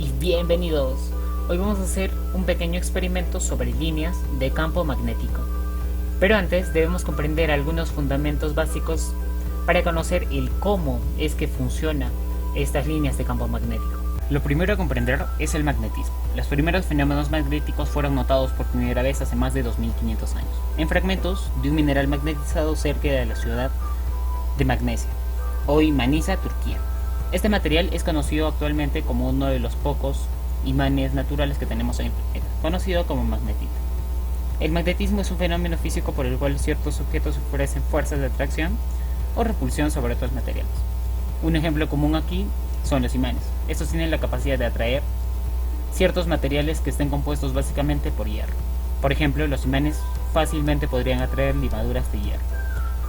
y bienvenidos. Hoy vamos a hacer un pequeño experimento sobre líneas de campo magnético. Pero antes debemos comprender algunos fundamentos básicos para conocer el cómo es que funcionan estas líneas de campo magnético. Lo primero a comprender es el magnetismo. Los primeros fenómenos magnéticos fueron notados por primera vez hace más de 2500 años, en fragmentos de un mineral magnetizado cerca de la ciudad de Magnesia, hoy Manisa, Turquía. Este material es conocido actualmente como uno de los pocos imanes naturales que tenemos en el planeta, conocido como magnetita. El magnetismo es un fenómeno físico por el cual ciertos objetos ofrecen fuerzas de atracción o repulsión sobre otros materiales. Un ejemplo común aquí son los imanes. Estos tienen la capacidad de atraer ciertos materiales que estén compuestos básicamente por hierro. Por ejemplo, los imanes fácilmente podrían atraer limaduras de hierro.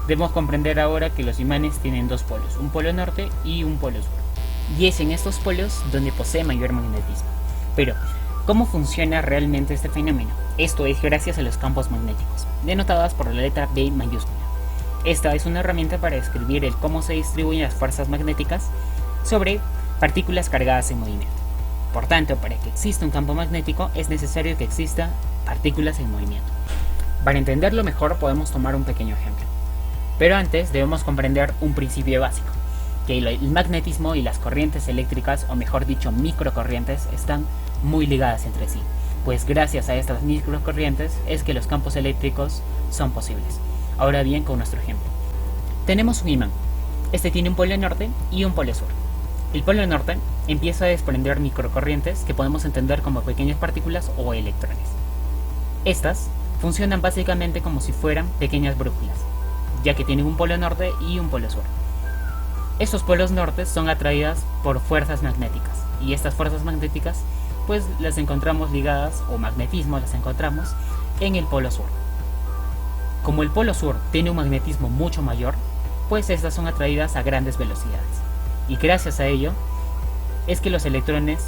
Debemos comprender ahora que los imanes tienen dos polos, un polo norte y un polo sur. Y es en estos polos donde posee mayor magnetismo. Pero, ¿cómo funciona realmente este fenómeno? Esto es gracias a los campos magnéticos, denotadas por la letra B mayúscula. Esta es una herramienta para describir el cómo se distribuyen las fuerzas magnéticas sobre partículas cargadas en movimiento. Por tanto, para que exista un campo magnético es necesario que exista partículas en movimiento. Para entenderlo mejor podemos tomar un pequeño ejemplo. Pero antes debemos comprender un principio básico, que el magnetismo y las corrientes eléctricas, o mejor dicho microcorrientes, están muy ligadas entre sí, pues gracias a estas microcorrientes es que los campos eléctricos son posibles. Ahora bien, con nuestro ejemplo. Tenemos un imán. Este tiene un polo norte y un polo sur. El polo norte empieza a desprender microcorrientes que podemos entender como pequeñas partículas o electrones. Estas funcionan básicamente como si fueran pequeñas brújulas, ya que tienen un polo norte y un polo sur. Estos polos nortes son atraídas por fuerzas magnéticas, y estas fuerzas magnéticas pues las encontramos ligadas, o magnetismo las encontramos, en el polo sur. Como el polo sur tiene un magnetismo mucho mayor, pues estas son atraídas a grandes velocidades, y gracias a ello es que los electrones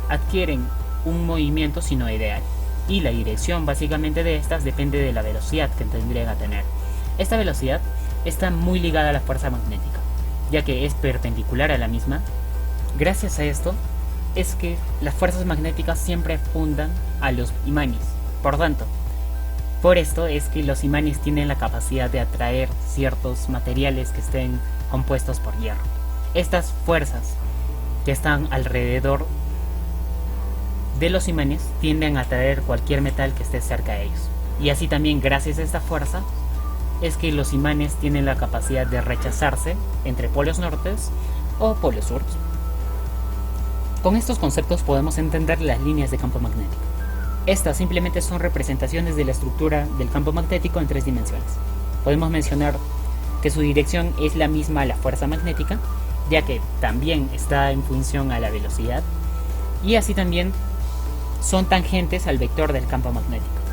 adquieren un movimiento sinusoidal, y la dirección básicamente de estas depende de la velocidad que tendrían a tener. Esta velocidad está muy ligada a la fuerza magnética, ya que es perpendicular a la misma. Gracias a esto es que las fuerzas magnéticas siempre apuntan a los imanes. Por tanto, por esto es que los imanes tienen la capacidad de atraer ciertos materiales que estén compuestos por hierro. Estas fuerzas que están alrededor de los imanes tienden a atraer cualquier metal que esté cerca de ellos. Y así también, gracias a esta fuerza, es que los imanes tienen la capacidad de rechazarse entre polos nortes o polos sur. Con estos conceptos podemos entender las líneas de campo magnético. Estas simplemente son representaciones de la estructura del campo magnético en tres dimensiones. Podemos mencionar que su dirección es la misma a la fuerza magnética, ya que también está en función a la velocidad, y así también son tangentes al vector del campo magnético.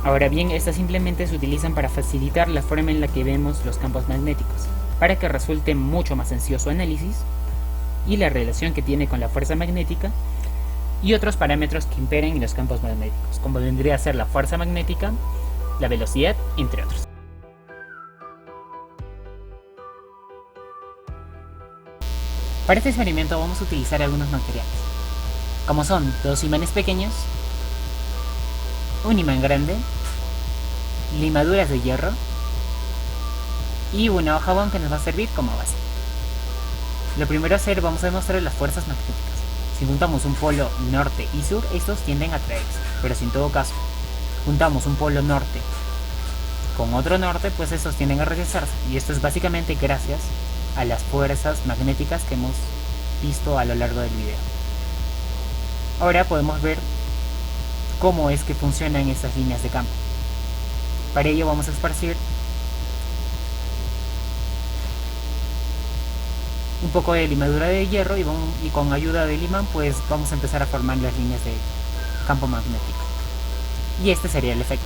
Ahora bien, estas simplemente se utilizan para facilitar la forma en la que vemos los campos magnéticos, para que resulte mucho más sencillo su análisis y la relación que tiene con la fuerza magnética y otros parámetros que imperen en los campos magnéticos, como vendría a ser la fuerza magnética, la velocidad, entre otros. Para este experimento vamos a utilizar algunos materiales, como son dos imanes pequeños, un imán grande, limaduras de hierro y una hoja bond que nos va a servir como base. Lo primero a hacer, vamos a demostrar las fuerzas magnéticas. Si juntamos un polo norte y sur, estos tienden a atraerse, pero si en todo caso juntamos un polo norte con otro norte, pues estos tienden a rechazarse, y esto es básicamente gracias a las fuerzas magnéticas que hemos visto a lo largo del video. Ahora podemos ver cómo es que funcionan estas líneas de campo. Para ello vamos a esparcir un poco de limadura de hierro y con ayuda del imán pues vamos a empezar a formar las líneas de campo magnético. Y este sería el efecto.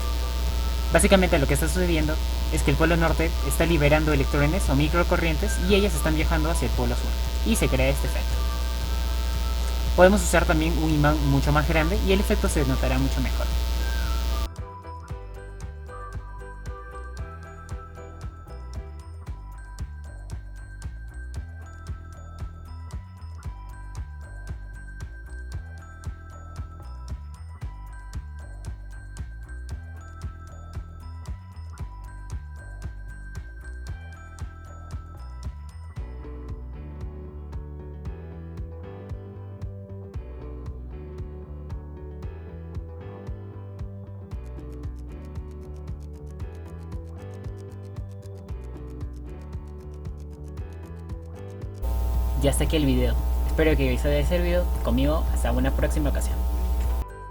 Básicamente lo que está sucediendo es que el polo norte está liberando electrones o microcorrientes y ellas están viajando hacia el polo sur, y se crea este efecto. Podemos usar también un imán mucho más grande y el efecto se notará mucho mejor. ya hasta aquí el video. Espero que os haya servido. Conmigo hasta una próxima ocasión.